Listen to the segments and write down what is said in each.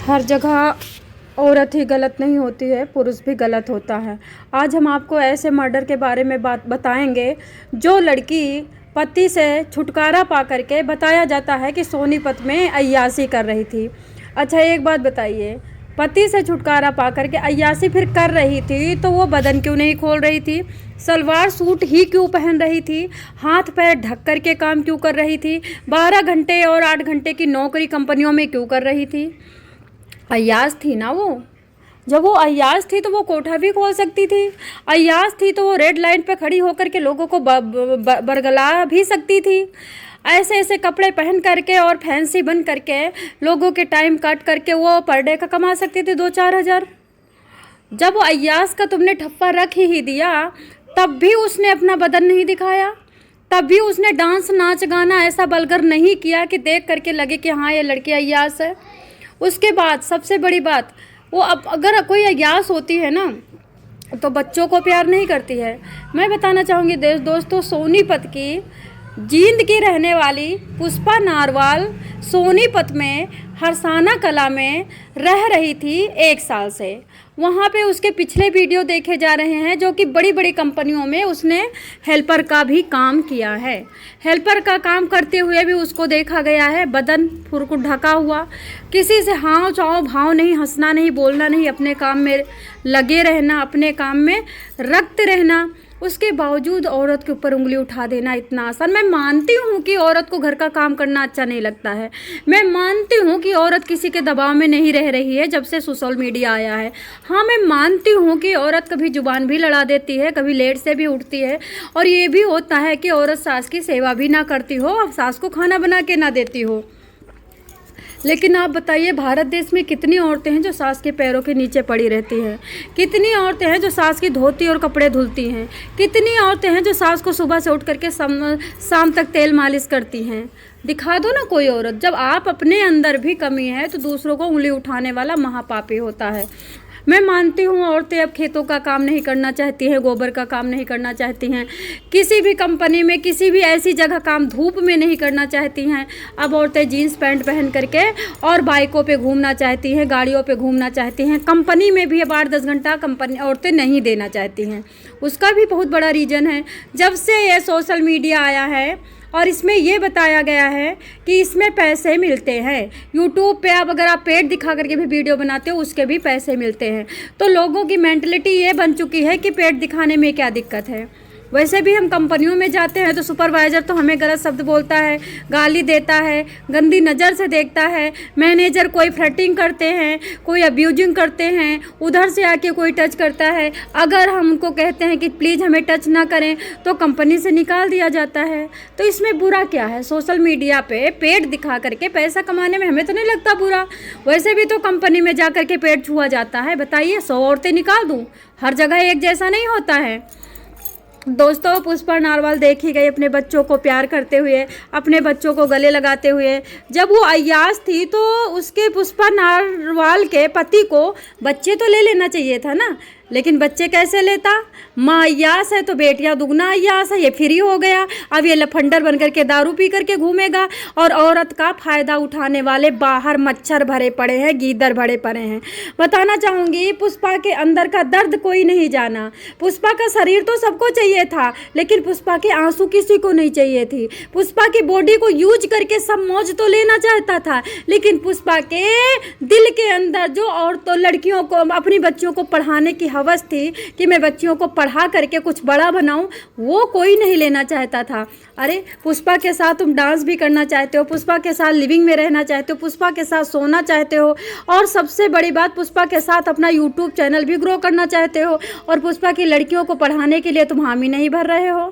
हर जगह औरत ही गलत नहीं होती है, पुरुष भी गलत होता है। आज हम आपको ऐसे मर्डर के बारे में बात बताएंगे जो लड़की पति से छुटकारा पा करके बताया जाता है कि सोनीपत में अय्याशी कर रही थी। अच्छा एक बात बताइए, पति से छुटकारा पा करके अय्याशी फिर कर रही थी तो वो बदन क्यों नहीं खोल रही थी? सलवार सूट ही क्यों पहन रही थी? हाथ पैर ढक कर के काम क्यों कर रही थी? 12 घंटे और 8 घंटे की नौकरी कंपनियों में क्यों कर रही थी? अय्याश थी ना वो। जब वो अय्याश थी तो वो कोठा भी खोल सकती थी। अय्याश थी तो वो रेड लाइन पे खड़ी होकर के लोगों को बरगला भी सकती थी। ऐसे ऐसे कपड़े पहन करके और फैंसी बन करके लोगों के टाइम काट करके वो पर डे का कमा सकती थी 2-4 हज़ार। जब वो अय्याश का तुमने ठप्पा रख ही दिया तब भी उसने अपना बदन नहीं दिखाया, तब भी उसने डांस नाच गाना ऐसा बलगर नहीं किया कि देख करके लगे कि हाँ ये लड़की अय्याश है। उसके बाद सबसे बड़ी बात, वो अब अगर कोई अय्याश होती है ना तो बच्चों को प्यार नहीं करती है। मैं बताना चाहूँगी दोस्तों, सोनीपत की जींद की रहने वाली पुष्पा नारवाल सोनीपत में हरसाना कला में रह रही थी 1 साल से। वहाँ पे उसके पिछले वीडियो देखे जा रहे हैं जो कि बड़ी बड़ी कंपनियों में उसने हेल्पर का भी काम किया है। हेल्पर का काम करते हुए भी उसको देखा गया है बदन फुरकुट ढका हुआ, किसी से हाव चाव भाव नहीं, हंसना नहीं, बोलना नहीं, अपने काम में लगे रहना, अपने काम में रखते रहना। उसके बावजूद औरत के ऊपर उंगली उठा देना इतना आसान। मैं मानती हूँ कि औरत को घर का काम करना अच्छा नहीं लगता है, मैं मानती हूँ कि औरत किसी के दबाव में नहीं रह रही है जब से सोशल मीडिया आया है। हाँ मैं मानती हूँ कि औरत कभी जुबान भी लड़ा देती है, कभी लेट से भी उठती है, और ये भी होता है कि औरत सास की सेवा भी ना करती हो और सास को खाना बना के ना देती हो। लेकिन आप बताइए, भारत देश में कितनी औरतें हैं जो सास के पैरों के नीचे पड़ी रहती हैं? कितनी औरतें हैं जो सास की धोती और कपड़े धुलती हैं? कितनी औरतें हैं जो सास को सुबह से उठ करके शाम तक तेल मालिश करती हैं? दिखा दो ना कोई औरत। जब आप अपने अंदर भी कमी है तो दूसरों को उंगली उठाने वाला महापापी होता है। मैं मानती हूँ औरतें अब खेतों का काम नहीं करना चाहती हैं, गोबर का काम नहीं करना चाहती हैं, किसी भी कंपनी में किसी भी ऐसी जगह काम धूप में नहीं करना चाहती हैं। अब औरतें जीन्स पैंट पहन करके और बाइकों पे घूमना चाहती हैं, गाड़ियों पे घूमना चाहती हैं। कंपनी में भी अब 8-10 घंटा कंपनी औरतें नहीं देना चाहती हैं। उसका भी बहुत बड़ा रीज़न है, जब से ये सोशल मीडिया आया है और इसमें ये बताया गया है कि इसमें पैसे मिलते हैं। यूट्यूब पे अब अगर आप पेट दिखा करके भी वीडियो बनाते हो उसके भी पैसे मिलते हैं। तो लोगों की मेंटलिटी ये बन चुकी है कि पेट दिखाने में क्या दिक्कत है। वैसे भी हम कंपनियों में जाते हैं तो सुपरवाइज़र तो हमें गलत शब्द बोलता है, गाली देता है, गंदी नज़र से देखता है। मैनेजर कोई फ्लर्टिंग करते हैं, कोई अब्यूजिंग करते हैं, उधर से आके कोई टच करता है। अगर हम उनको कहते हैं कि प्लीज़ हमें टच ना करें तो कंपनी से निकाल दिया जाता है। तो इसमें बुरा क्या है? सोशल मीडिया पे पेट दिखा करके पैसा कमाने में हमें तो नहीं लगता बुरा। वैसे भी तो कंपनी में जा करके पेट छुआ जाता है। बताइए, 100 औरतें निकाल दूँ? हर जगह एक जैसा नहीं होता है। दोस्तों, पुष्पा नारवाल देखी गई अपने बच्चों को प्यार करते हुए, अपने बच्चों को गले लगाते हुए। जब वो अय्याश थी तो उसके पुष्पा नारवाल के पति को बच्चे तो ले लेना चाहिए था ना, लेकिन बच्चे कैसे लेता? माँ अय्याश है तो बेटियां दुगना अय्याश है। ये फ्री हो गया, अब ये लफंडर बन करके दारू पी करके घूमेगा और औरत का फ़ायदा उठाने वाले बाहर मच्छर भरे पड़े हैं, गीदड़ भरे पड़े हैं। बताना चाहूँगी, पुष्पा के अंदर का दर्द कोई नहीं जाना। पुष्पा का शरीर तो सबको चाहिए था, लेकिन पुष्पा के आंसू किसी को नहीं चाहिए थी। पुष्पा की बॉडी को यूज करके सब मौज तो लेना चाहता था, लेकिन पुष्पा के दिल के अंदर जो औरतों लड़कियों को, अपनी बच्चियों को पढ़ाने की हवस थी कि मैं बच्चियों को पढ़ा करके कुछ बड़ा बनाऊं, वो कोई नहीं लेना चाहता था। अरे पुष्पा के साथ तुम डांस भी करना चाहते हो, पुष्पा के साथ लिविंग में रहना चाहते हो, पुष्पा के साथ सोना चाहते हो, और सबसे बड़ी बात पुष्पा के साथ अपना यूट्यूब चैनल भी ग्रो करना चाहते हो, और पुष्पा की लड़कियों को पढ़ाने के लिए तुम हामी नहीं भर रहे हो।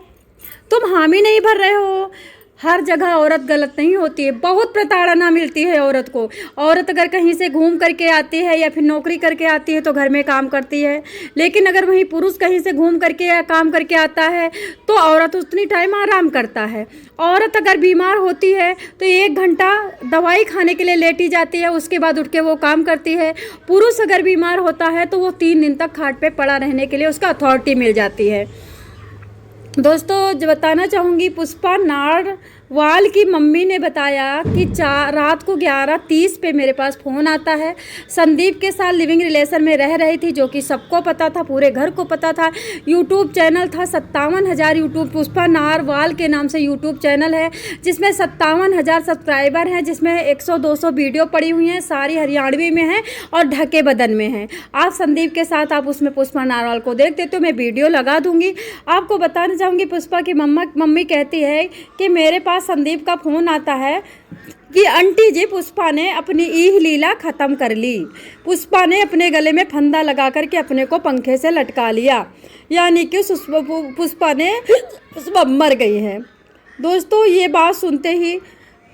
तुम हामी नहीं भर रहे हो। हर जगह औरत गलत नहीं होती है, बहुत प्रताड़ना मिलती है औरत को। औरत अगर कहीं से घूम करके आती है या फिर नौकरी करके आती है तो घर में काम करती है, लेकिन अगर वहीं पुरुष कहीं से घूम करके या काम करके आता है तो औरत उतनी टाइम आराम करता है। औरत अगर बीमार होती है तो 1 घंटा दवाई खाने के लिए लेटी जाती है, उसके बाद उठ के वो काम करती है। पुरुष अगर बीमार होता है तो वो 3 दिन तक खाट पे पड़ा रहने के लिए उसका अथॉरिटी मिल जाती है। दोस्तों, जो बताना चाहूँगी, पुष्पा वाल की मम्मी ने बताया कि रात को 11:30 पे मेरे पास फ़ोन आता है। संदीप के साथ लिविंग रिलेशन में रह रही थी, जो कि सबको पता था, पूरे घर को पता था। यूट्यूब चैनल था 57,000 यूट्यूब, पुष्पा नारवाल के नाम से यूट्यूब चैनल है, जिसमें 57,000 सब्सक्राइबर हैं, जिसमें 100-200 वीडियो पड़ी हुई हैं, सारी हरियाणवी में हैं और ढके बदन में हैं। आप संदीप के साथ आप उसमें पुष्पा नारवाल को देखते तो मैं वीडियो लगा दूंगी। आपको बताना चाहूँगी, पुष्पा की मम्मी कहती है कि मेरे पास संदीप का फ़ोन आता है कि आंटी जी पुष्पा ने अपनी ईह लीला ख़त्म कर ली। पुष्पा ने अपने गले में फंदा लगा करके अपने को पंखे से लटका लिया, यानी कि पुष्पा मर गई है। दोस्तों, ये बात सुनते ही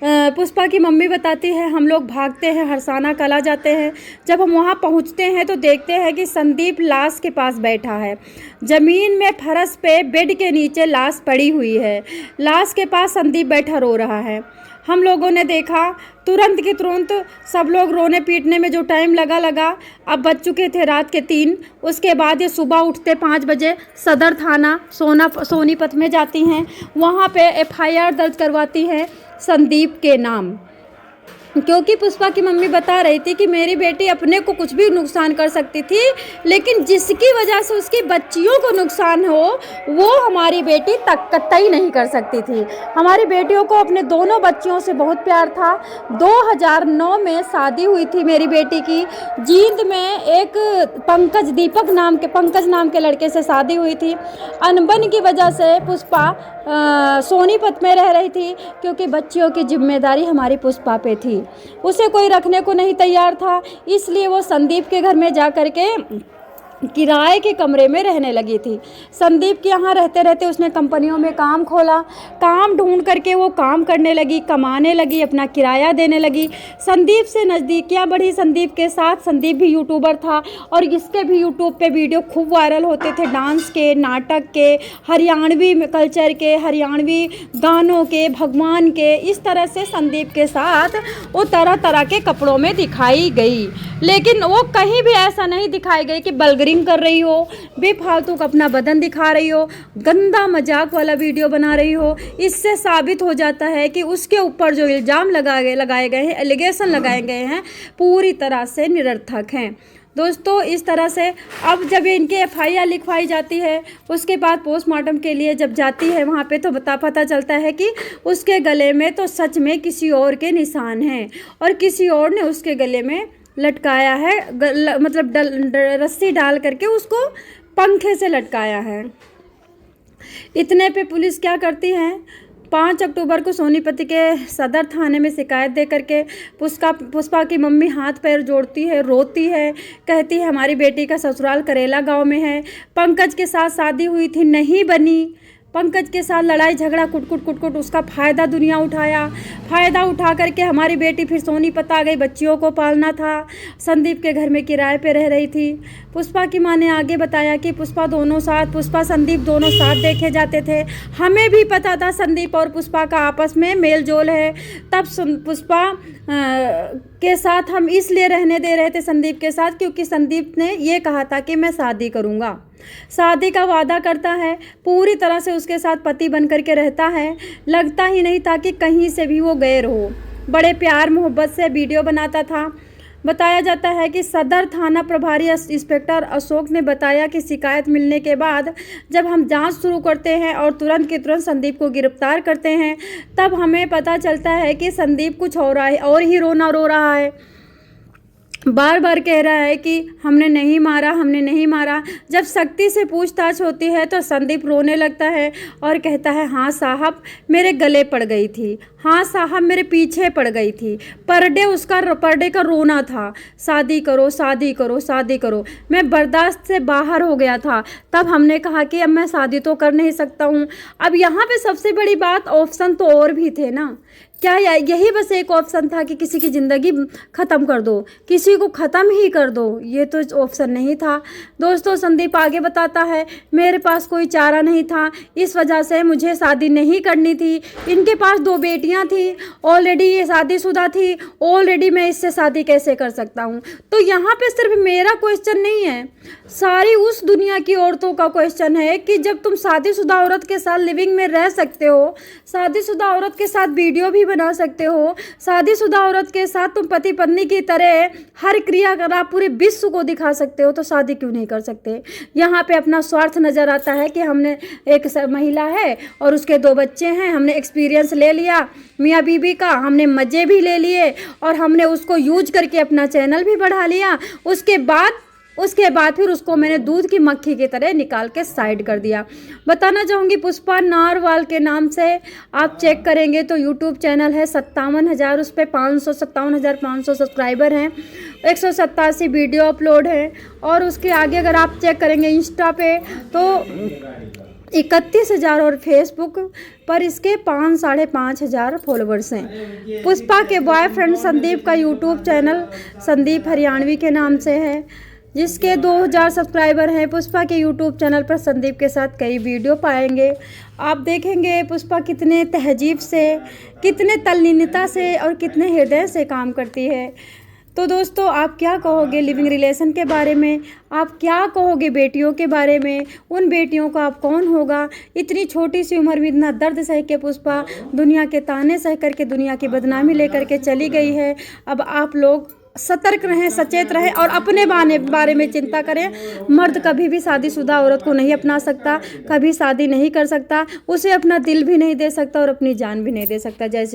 पुष्पा की मम्मी बताती है, हम लोग भागते हैं, हरसाना कला जाते हैं। जब हम वहाँ पहुँचते हैं तो देखते हैं कि संदीप लाश के पास बैठा है। ज़मीन में फर्श पे बेड के नीचे लाश पड़ी हुई है। लाश के पास संदीप बैठा रो रहा है। हम लोगों ने देखा, तुरंत की तुरंत सब लोग रोने पीटने में जो टाइम लगा, अब बज चुके थे रात के 3। उसके बाद ये सुबह उठते 5 बजे सदर थाना सोनीपत में जाती हैं। वहाँ पे FIR दर्ज करवाती हैं संदीप के नाम, क्योंकि पुष्पा की मम्मी बता रही थी कि मेरी बेटी अपने को कुछ भी नुकसान कर सकती थी, लेकिन जिसकी वजह से उसकी बच्चियों को नुकसान हो वो हमारी बेटी तक कतई नहीं कर सकती थी। हमारी बेटियों को अपने दोनों बच्चियों से बहुत प्यार था। 2009 में शादी हुई थी मेरी बेटी की। जींद में एक पंकज नाम के लड़के से शादी हुई थी। अनबन की वजह से पुष्पा सोनीपत में रह रही थी, क्योंकि बच्चियों की जिम्मेदारी हमारी पुष्पा पे थी। उसे कोई रखने को नहीं तैयार था, इसलिए वो संदीप के घर में जा कर के किराए के कमरे में रहने लगी थी। संदीप के यहाँ रहते रहते उसने कंपनियों में काम खोला। काम ढूंढ करके वो काम करने लगी, कमाने लगी, अपना किराया देने लगी। संदीप से नज़दीकियाँ बढ़ी संदीप के साथ। संदीप भी यूट्यूबर था और इसके भी यूट्यूब पे वीडियो खूब वायरल होते थे, डांस के, नाटक के, हरियाणवी कल्चर के, हरियाणवी गानों के, भगवान के। इस तरह से संदीप के साथ वो तरह तरह के कपड़ों में दिखाई गई, लेकिन वो कहीं भी ऐसा नहीं दिखाई गई कि बलगरिंग कर रही हो, बेफालतू का अपना बदन दिखा रही हो, गंदा मजाक वाला वीडियो बना रही हो। इससे साबित हो जाता है कि उसके ऊपर जो इल्ज़ाम लगाए गए हैं, एलिगेशन लगाए गए हैं, पूरी तरह से निरर्थक हैं। दोस्तों, इस तरह से अब जब इनके FIR लिखवाई जाती है, उसके बाद पोस्टमार्टम के लिए जब जाती है वहाँ पे, तो पता चलता है कि उसके गले में तो सच में किसी और के निशान हैं और किसी और ने उसके गले में लटकाया है, मतलब रस्सी डाल करके उसको पंखे से लटकाया है। इतने पे पुलिस क्या करती है, 5 अक्टूबर को सोनीपत के सदर थाने में शिकायत दे करके पुष्पा की मम्मी हाथ पैर जोड़ती है, रोती है, कहती है हमारी बेटी का ससुराल करेला गांव में है। पंकज के साथ शादी हुई थी, नहीं बनी। पंकज के साथ लड़ाई झगड़ा कुट उसका फ़ायदा दुनिया उठाया। फ़ायदा उठा करके हमारी बेटी फिर सोनीपत आ गई, बच्चियों को पालना था। संदीप के घर में किराए पे रह रही थी। पुष्पा की माँ ने आगे बताया कि पुष्पा संदीप दोनों साथ देखे जाते थे। हमें भी पता था संदीप और पुष्पा का आपस में मेल जोल है। तब पुष्पा के साथ हम इसलिए रहने दे रहे थे संदीप के साथ, क्योंकि संदीप ने ये कहा था कि मैं शादी करूँगा। शादी का वादा करता है, पूरी तरह से उसके साथ पति बन करके रहता है। लगता ही नहीं था कि कहीं से भी वो गैर हो। बड़े प्यार मोहब्बत से वीडियो बनाता था। बताया जाता है कि सदर थाना प्रभारी इंस्पेक्टर अशोक ने बताया कि शिकायत मिलने के बाद जब हम जांच शुरू करते हैं और तुरंत के तुरंत संदीप को गिरफ्तार करते हैं, तब हमें पता चलता है कि संदीप कुछ और ही रोना रो रहा है। बार बार कह रहा है कि हमने नहीं मारा। जब शक्ति से पूछताछ होती है तो संदीप रोने लगता है और कहता है, हाँ साहब मेरे गले पड़ गई थी, हाँ साहब मेरे पीछे पड़ गई थी। पर डे का रोना था, शादी करो। मैं बर्दाश्त से बाहर हो गया था। तब हमने कहा कि अब मैं शादी तो कर नहीं सकता हूँ। अब यहाँ पे सबसे बड़ी बात, ऑप्शन तो और भी थे ना, क्या यही बस एक ऑप्शन था कि किसी की ज़िंदगी ख़त्म कर दो, किसी को ख़त्म ही कर दो? ये तो ऑप्शन नहीं था। दोस्तों, संदीप आगे बताता है, मेरे पास कोई चारा नहीं था, इस वजह से मुझे शादी नहीं करनी थी। इनके पास 2 बेटियां थी, ऑलरेडी ये शादीशुदा थी, ऑलरेडी मैं इससे शादी कैसे कर सकता हूँ? तो यहाँ पे सिर्फ मेरा क्वेश्चन नहीं है, सारी उस दुनिया की औरतों का क्वेश्चन है कि जब तुम शादीशुदा औरत के साथ लिविंग में रह सकते हो, शादीशुदा औरत के साथ वीडियो भी बना सकते हो, शादीशुदा औरत के साथ तुम पति पत्नी की तरह हर क्रियाकलाप पूरे विश्व को दिखा सकते हो, तो शादी क्यों नहीं कर सकते? यहाँ पे अपना स्वार्थ नज़र आता है कि हमने एक महिला है और उसके 2 बच्चे हैं, हमने एक्सपीरियंस ले लिया मियाँ बीबी का, हमने मज़े भी ले लिए और हमने उसको यूज करके अपना चैनल भी बढ़ा लिया। उसके बाद फिर उसको मैंने दूध की मक्खी की तरह निकाल के साइड कर दिया। बताना चाहूँगी, पुष्पा नारवाल के नाम से आप चेक करेंगे तो यूट्यूब चैनल है 57,000, उस पर 57,500 सब्सक्राइबर हैं, 187 वीडियो अपलोड हैं। और उसके आगे अगर आप चेक करेंगे इंस्टा पे तो 31,000 और फेसबुक पर इसके 5,500 फॉलोवर्स हैं। पुष्पा के बॉयफ्रेंड संदीप का यूट्यूब चैनल संदीप हरियाणवी के नाम से है, जिसके 2,000 सब्सक्राइबर हैं। पुष्पा के यूट्यूब चैनल पर संदीप के साथ कई वीडियो पाएंगे। आप देखेंगे पुष्पा कितने तहजीब से, कितने तल्लीनता से और कितने हृदय से काम करती है। तो दोस्तों, आप क्या कहोगे लिविंग रिलेशन के बारे में? आप क्या कहोगे बेटियों के बारे में? उन बेटियों का आप कौन होगा? इतनी छोटी सी उम्र में इतना दर्द सह के पुष्पा दुनिया के ताने सह करके, दुनिया की बदनामी लेकर के चली गई है। अब आप लोग सतर्क रहें, सचेत रहें और अपने बारे में चिंता करें। मर्द कभी भी शादीशुदा औरत को नहीं अपना सकता, कभी शादी नहीं कर सकता, उसे अपना दिल भी नहीं दे सकता और अपनी जान भी नहीं दे सकता। जैसे